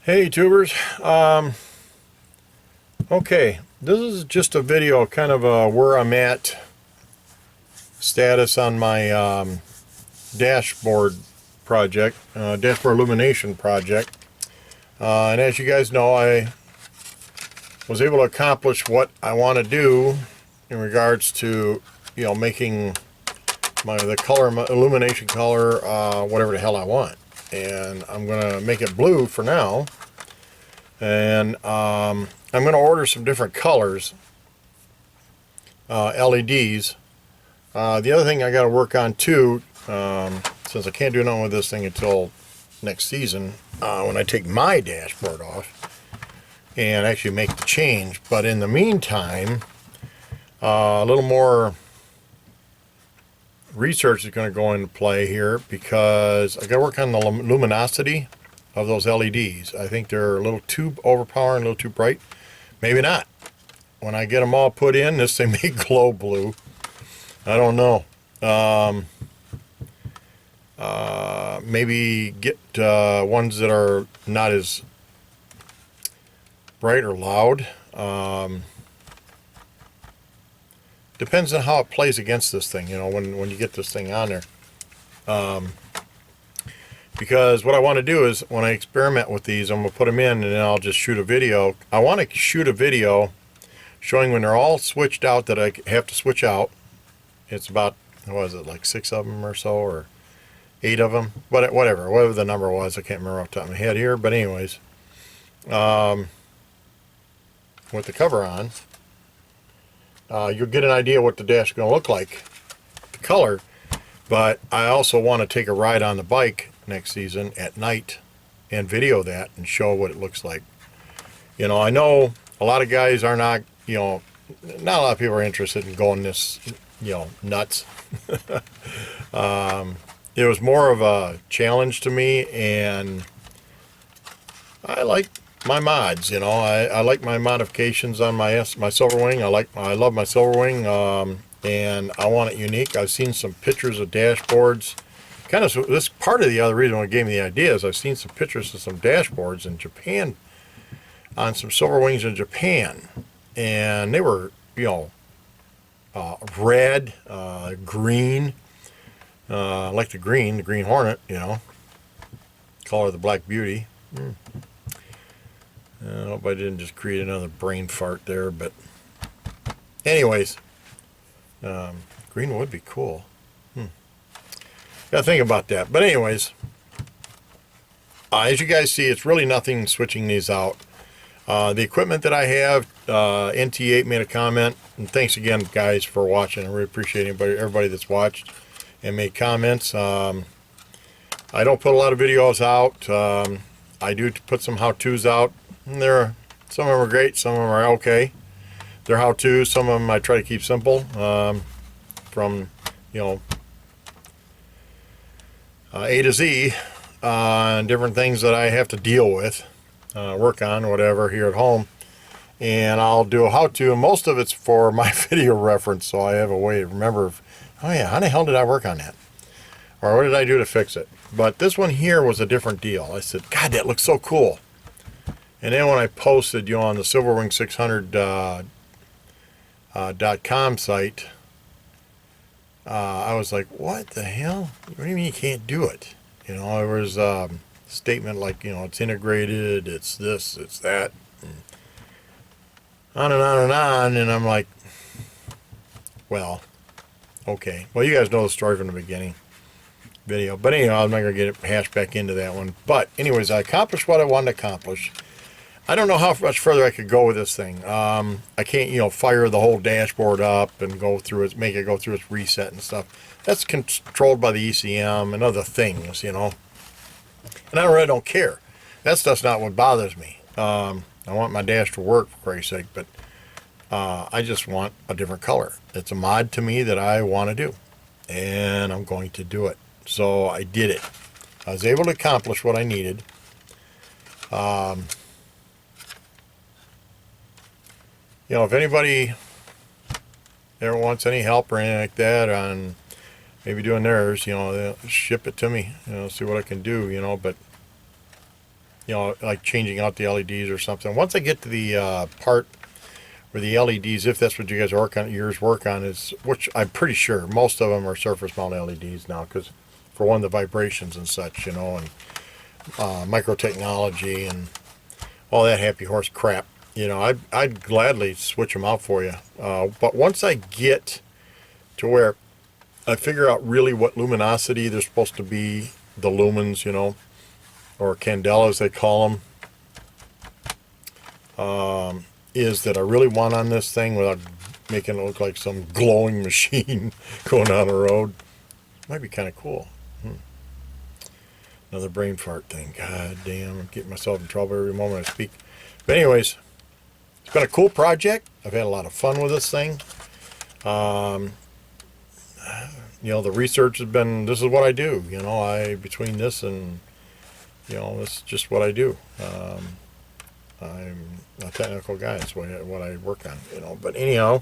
Hey tubers, okay, this is just a video kind of where I'm at status on my dashboard project, dashboard illumination project, and as you guys know, I was able to accomplish what I want to do in regards to, making the color, my illumination color, whatever the hell I want. And I'm gonna make it blue for now, and I'm gonna order some different colors, LEDs. The other thing I got to work on too, since I can't do nothing with this thing until next season, when I take my dashboard off and actually make the change. But in the meantime, a little more research is going to go into play here, because I got to work on the luminosity of those LEDs. I think they're a little too overpowering, a little too bright. Maybe not. When I get them all put in, this thing may glow blue. I don't know. Maybe get ones that are not as bright or loud. Depends on how it plays against this thing, when you get this thing on there. Because what I want to do is, when I experiment with these, I'm going to put them in and then I'll just shoot a video. I want to shoot a video showing when they're all switched out that I have to switch out. It's about, what was it, like 6 of them or so, or 8 of them? But whatever the number was, I can't remember off the top of my head here. But anyways, with the cover on, you'll get an idea what the dash is going to look like, the color. But I also want to take a ride on the bike next season at night and video that and show what it looks like. I know a lot of guys are not, not a lot of people are interested in going this, nuts. It was more of a challenge to me, and I like my mods. I like my modifications on my Silverwing. I love my Silverwing, and I want it unique. I've seen some pictures of dashboards. This part of the other reason why it gave me the idea is I've seen some pictures of some dashboards in Japan, on some Silverwings in Japan, and they were, red, green, like the Green Hornet, color of the Black Beauty. I hope I didn't just create another brain fart there, but anyways, green would be cool. Gotta think about that. But anyways, as you guys see, it's really nothing switching these out. The equipment that I have, NT8 made a comment, and thanks again, guys, for watching. I really appreciate everybody that's watched and made comments. I don't put a lot of videos out. I do put some how-tos out. And some of them are great, some of them are okay. They're how-tos. Some of them I try to keep simple, from A to Z, and different things that I have to deal with, work on, whatever, here at home. And I'll do a how-to, and most of it's for my video reference, so I have a way to remember, oh yeah, how the hell did I work on that? Or what did I do to fix it? But this one here was a different deal. I said, God, that looks so cool. And then when I posted, on the silverwing600.com site, I was like, what the hell? What do you mean you can't do it? There was a statement like, it's integrated, it's this, it's that, and on and on and on. And I'm like, well, okay. Well, you guys know the story from the beginning video. But anyhow, I'm not going to get it hashed back into that one. But anyways, I accomplished what I wanted to accomplish. I don't know how much further I could go with this thing. I can't, fire the whole dashboard up and go through it, make it go through its reset and stuff. That's controlled by the ECM and other things, And I really don't care. That stuff's not what bothers me. I want my dash to work, for Christ's sake, but I just want a different color. It's a mod to me that I want to do, and I'm going to do it. So I did it. I was able to accomplish what I needed. If anybody ever wants any help or anything like that on maybe doing theirs, they'll ship it to me, see what I can do, but like changing out the LEDs or something. Once I get to the part where the LEDs, if that's what you guys work on, is, which I'm pretty sure most of them are surface mount LEDs now, because for one, the vibrations and such, and micro technology and all that happy horse crap. I'd gladly switch them out for you. But once I get to where I figure out really what luminosity they're supposed to be, the lumens, or candelas they call them, is that I really want on this thing without making it look like some glowing machine going down the road. Might be kind of cool. Another brain fart thing. God damn, I'm getting myself in trouble every moment I speak. But anyways, it's been a cool project. I've had a lot of fun with this thing. The research has been, this is what I do. Between this and, this is just what I do. I'm a technical guy. That's what I work on, But anyhow,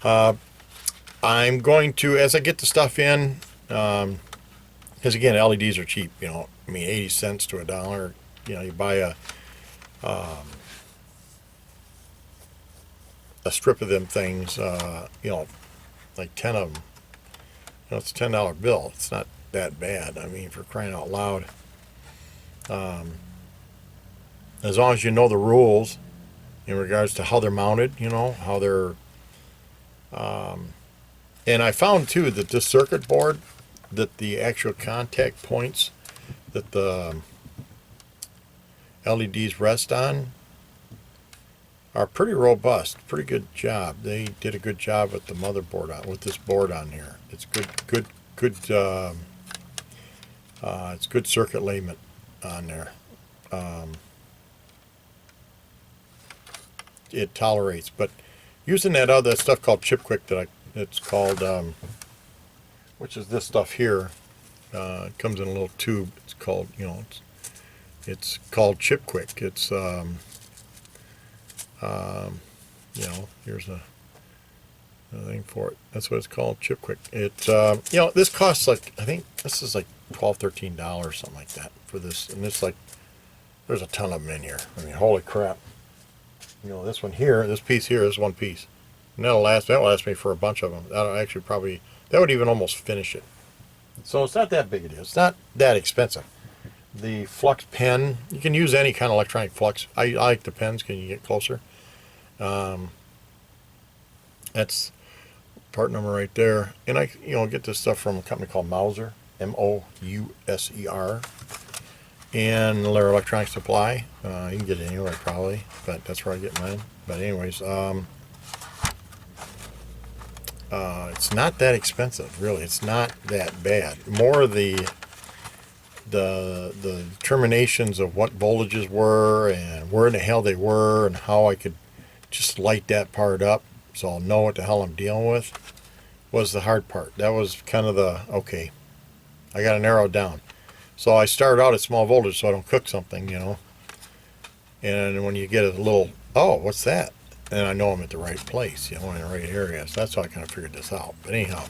I'm going to, as I get the stuff in, because again, LEDs are cheap, 80 cents to $1. You buy a strip of them things, like 10 of them. It's a $10 bill. It's not that bad. I mean, for crying out loud. As long as you know the rules in regards to how they're mounted, how they're... and I found, too, that this circuit board, that the actual contact points that the LEDs rest on are pretty robust. Pretty good job. They did a good job with the motherboard with this board on here. It's good. It's good circuit layment on there. It tolerates, but using that other stuff called Chip Quick it's called, which is this stuff here. It comes in a little tube. It's called, it's called Chip Quick. It's, here's a thing for it. That's what it's called, Chip Quick. This costs I think this is like $12, $13, something like that for this. And it's there's a ton of them in here. I mean, holy crap. This one here, this piece here is one piece. And that'll last me for a bunch of them. That'll actually that would even almost finish it. So it's not that big a deal. It's not that expensive. The flux pen, you can use any kind of electronic flux. I like the pens. Can you get closer? That's part number right there. And I get this stuff from a company called Mouser, Mouser, and their electronic supply. You can get it anywhere probably, but that's where I get mine. But anyways, it's not that expensive, really. It's not that bad. More the determinations of what voltages were and where in the hell they were and how I could just light that part up so I'll know what the hell I'm dealing with was the hard part. That was kind of okay, I got to narrow it down. So I started out at small voltage so I don't cook something, and when you get a little, oh, what's that? And I know I'm at the right place, in the right area. So that's how I kind of figured this out. But anyhow,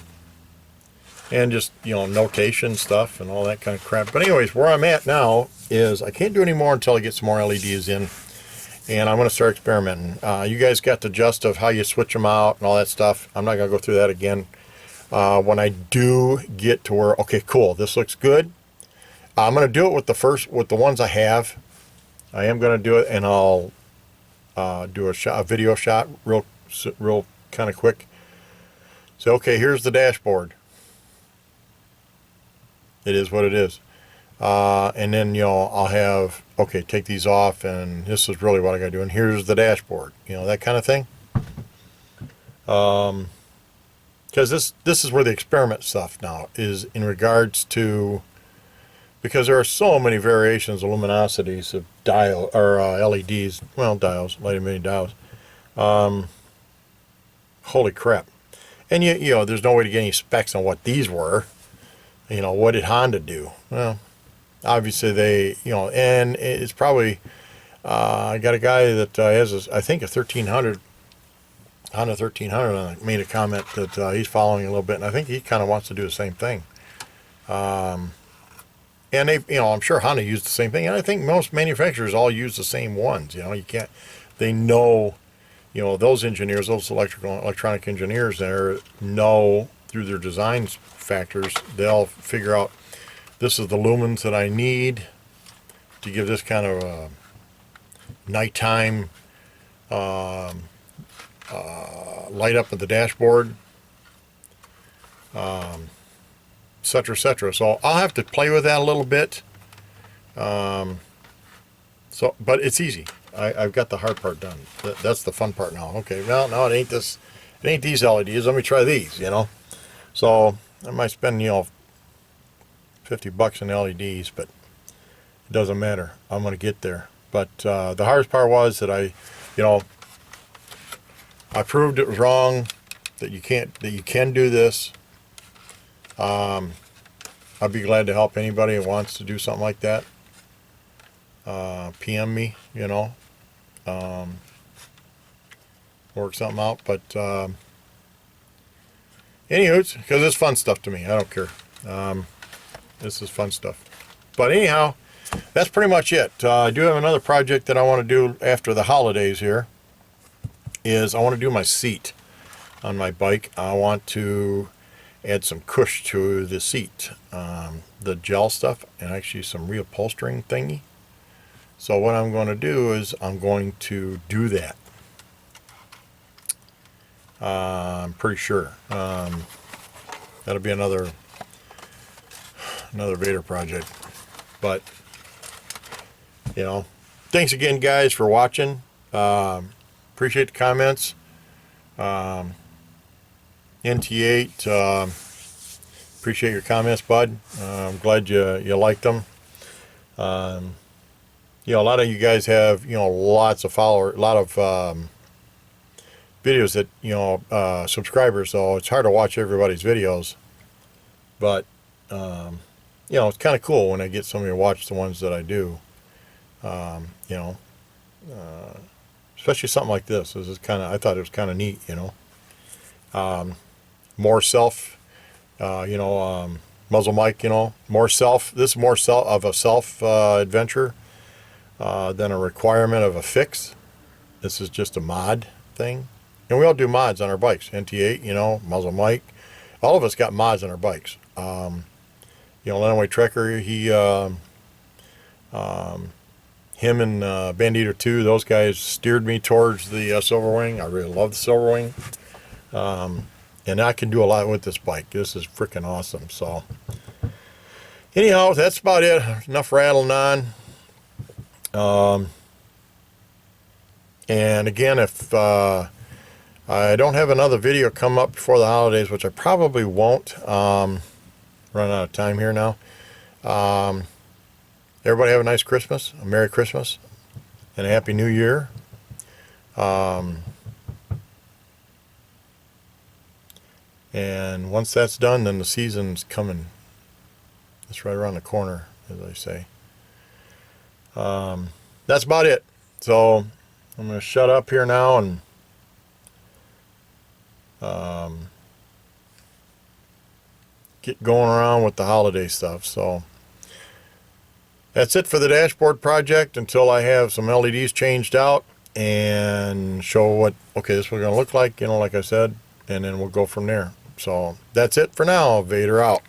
and just, notation stuff and all that kind of crap. But anyways, where I'm at now is I can't do any more until I get some more LEDs in. And I'm going to start experimenting. You guys got the gist of how you switch them out and all that stuff. I'm not going to go through that again. When I do get to where, okay, cool, this looks good. I'm going to do it with the ones I have. I am going to do it, and I'll do a video shot real kind of quick. So, okay, here's the dashboard. It is what it is. And then, I'll have, okay, take these off, and this is really what I got to do. And here's the dashboard, that kind of thing. Because this is where the experiment stuff now is in regards to, because there are so many variations of luminosities of LEDs, well, dials, light emitting dials. Holy crap. And there's no way to get any specs on what these were. What did Honda do? Well, obviously they, and it's probably, I got a guy that has, I think, a 1300, Honda 1300, and I made a comment that he's following a little bit, and I think he kind of wants to do the same thing. And And they, I'm sure Honda used the same thing, and I think most manufacturers all use the same ones. You can't. They know, those engineers, those electronic engineers there know through their design factors, they'll figure out this is the lumens that I need to give this kind of nighttime light up at the dashboard, et cetera, et cetera. So I'll have to play with that a little bit. But it's easy. I've got the hard part done. That's the fun part now. Okay, well, no, it ain't this. It ain't these LEDs. Let me try these. So I might spend $50 in LEDs, but it doesn't matter. I'm going to get there. But the hardest part was that I proved it was wrong. That you can do this. I'd be glad to help anybody who wants to do something like that. PM me, work something out. But anywho, because it's fun stuff to me. I don't care. This is fun stuff. But anyhow, that's pretty much it. I do have another project that I want to do after the holidays here. I want to do my seat on my bike. I want to add some cush to the seat, the gel stuff, and actually some reupholstering thingy. So what I'm going to do is I'm going to do that. I'm pretty sure. That'll be another Vader project. But thanks again, guys, for watching. Appreciate the comments. NT8, appreciate your comments, bud. I'm glad you liked them. A lot of you guys have lots of followers, a lot of videos that subscribers. So it's hard to watch everybody's videos, but it's kind of cool when I get somebody to watch the ones that I do. Especially something like this. This is I thought it was kind of neat. More self, muzzle mic. More self. This is more of a self adventure than a requirement of a fix. This is just a mod thing, and we all do mods on our bikes. NT8, muzzle mic. All of us got mods on our bikes. Lenaway Trekker, him and Bandito 2, those guys steered me towards the Silverwing. I really love the Silverwing. And I can do a lot with this bike. This is freaking awesome. So, anyhow, that's about it. Enough rattling on. And again, if I don't have another video come up before the holidays, which I probably won't, run out of time here now. Everybody have a nice Christmas, a Merry Christmas, and a Happy New Year. And once that's done, then the season's coming. It's right around the corner, as I say. That's about it. So I'm going to shut up here now and get going around with the holiday stuff. So that's it for the dashboard project until I have some LEDs changed out and show what this is what it's going to look like, like I said, and then we'll go from there. So that's it for now. Vader out.